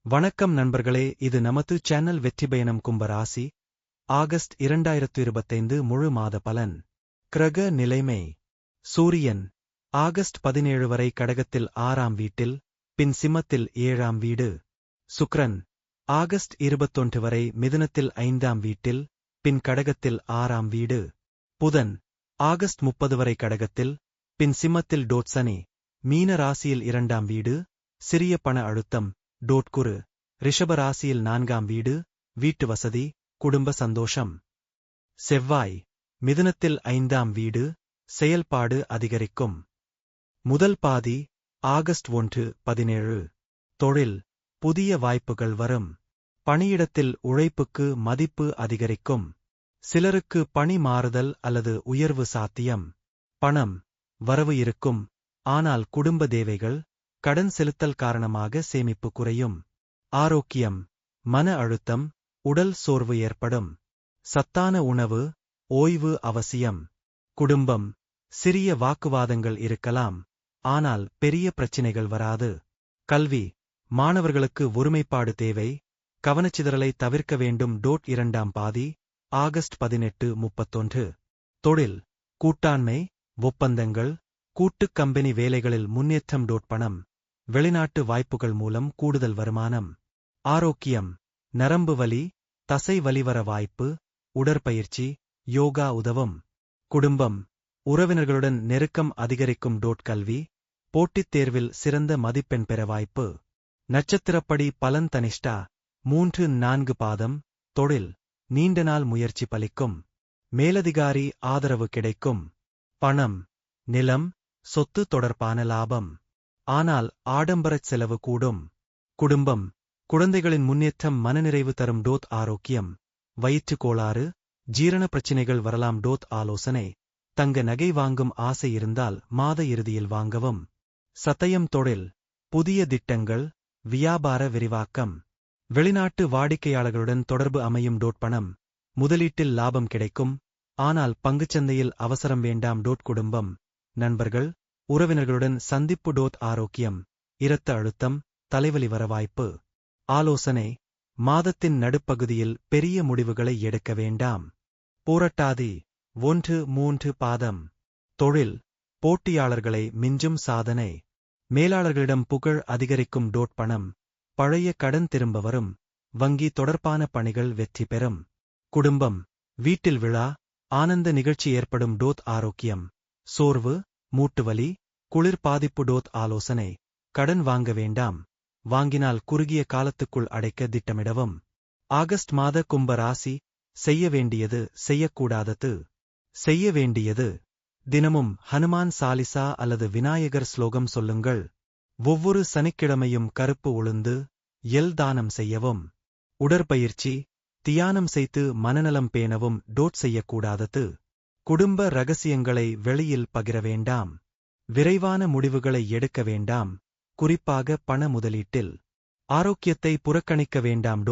வணக்கம் நண்பர்களே, இது நமது சேனல் வெற்றிபயணம் கும்ப ராசி ஆகஸ்ட் 2025 முழு மாத பலன். கிரக நிலைமை. சூரியன் ஆகஸ்ட் 17 வரை கடகத்தில் 6ஆம் வீட்டில், பின் சிம்மத்தில் 7ஆம் வீடு. சுக்கிரன் ஆகஸ்ட் 21 வரை மிதுனத்தில் 5ஆம் வீட்டில், பின் கடகத்தில் 6ஆம் வீடு. புதன் ஆகஸ்ட் 30 வரை கடகத்தில், பின் சிம்மத்தில் சனி மீன ராசியில் 2ஆம் வீடு, சிறிய பண அழுத்தம் குரு ரிஷப ராசியில் 4ஆம் வீடு, வீட்டு வசதி, குடும்ப சந்தோஷம். செவ்வாய் மிதுனத்தில் 5ஆம் வீடு, செயல்பாடு அதிகரிக்கும். முதல் பாதி ஆகஸ்ட் 1-17. தொழில் புதிய வாய்ப்புகள் வரும். பணியிடத்தில் உழைப்புக்கு மதிப்பு அதிகரிக்கும். சிலருக்கு பணி மாறுதல் அல்லது உயர்வு சாத்தியம். பணம் வரவு இருக்கும், ஆனால் குடும்ப தேவைகள், கடன் செலுத்தல் காரணமாக சேமிப்பு குறையும். ஆரோக்கியம் மன அழுத்தம், உடல் சோர்வு ஏற்படும். சத்தான உணவு, ஓய்வு அவசியம். குடும்பம் சிறிய வாக்குவாதங்கள் இருக்கலாம், ஆனால் பெரிய பிரச்சினைகள் வராது. கல்வி மாணவர்களுக்கு ஒருமைப்பாடு தேவை, கவனச்சிதறலை தவிர்க்க வேண்டும். 2ஆம் பாதி ஆகஸ்ட் 18-31. தொழில் கூட்டாண்மை, ஒப்பந்தங்கள், கூட்டுக் கம்பெனி வேலைகளில் முன்னேற்றம். பணம் வெளிநாட்டு வாய்ப்புகள் மூலம் கூடுதல் வருமானம். ஆரோக்கியம் நரம்பு வலி, தசை வலிவர வாய்ப்பு, உடற்பயிற்சி, யோகா உதவும். குடும்பம் உறவினர்களுடன் நெருக்கம் அதிகரிக்கும். கல்வி போட்டித் தேர்வில் சிறந்த மதிப்பெண் பெற வாய்ப்பு. நட்சத்திரப்படி பலன். தனிஷ்டா 3-4 பாதம். தொழில் நீண்ட நாள் முயற்சி பலிக்கும். மேலதிகாரி ஆதரவு கிடைக்கும். பணம் நிலம், சொத்து தொடர்பான லாபம், ஆனால் ஆடம்பரச் செலவு கூடும். குடும்பம் குழந்தைகளின் முன்னேற்றம் மனநிறைவு தரும். ஆரோக்கியம் வயிற்று கோளாறு, ஜீரண பிரச்சினைகள் வரலாம். ஆலோசனை தங்க நகை வாங்கும் ஆசை இருந்தால் மாத இறுதியில் வாங்கவும். சதயம் தொழில் புதிய திட்டங்கள், வியாபார விரிவாக்கம். வெளிநாட்டு வாடிக்கையாளர்களுடன் தொடர்பு அமையும். பணம் முதலீட்டில் லாபம் கிடைக்கும், ஆனால் பங்குச்சந்தையில் அவசரம் வேண்டாம். குடும்பம் நண்பர்கள், உறவினர்களுடன் சந்திப்பு. ஆரோக்கியம் இரத்த அழுத்தம், தலைவலி வர வாய்ப்பு. ஆலோசனை மாதத்தின் நடுப்பகுதியில் பெரிய முடிவுகளை எடுக்க வேண்டாம். பூரட்டாதி 1-3 பாதம். தொழில் போட்டியாளர்களை மிஞ்சும் சாதனை. மேலாளர்களிடம் புகழ் அதிகரிக்கும். பணம் பழைய கடன் திரும்ப வரும். வங்கி தொடர்பான பணிகள் வெற்றி பெறும். குடும்பம் வீட்டில் விழா, ஆனந்த நிகழ்ச்சி ஏற்படும். ஆரோக்கியம் சோர்வு, மூட்டுவலி, குளிர் பாதிப்பு. ஆலோசனை கடன் வாங்க வேண்டாம், வாங்கினால் குறுகிய காலத்துக்குள் அடைக்க திட்டமிடவும். ஆகஸ்ட் மாத கும்ப ராசி. செய்ய வேண்டியது, செய்யக்கூடாதது. செய்ய வேண்டியது: தினமும் ஹனுமான் சாலிசா அல்லது விநாயகர் ஸ்லோகம் சொல்லுங்கள். ஒவ்வொரு சனிக்கிழமையும் கருப்பு உளுந்து, எல் தானம் செய்யவும். உடற்பயிற்சி, தியானம் செய்து மனநலம் பேணவும். செய்யக்கூடாதது: குடும்ப ரகசியங்களை வெளியில் பகிர வேண்டாம். விரைவான முடிவுகளை எடுக்க வேண்டாம், குறிப்பாக பண முதலீட்டில். ஆரோக்கியத்தை புறக்கணிக்க வேண்டாம்.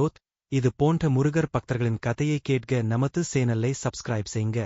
இது போன்ற முருகர் பக்தர்களின் கதையை கேட்க நமது சேனலை சப்ஸ்கிரைப் செய்யுங்க.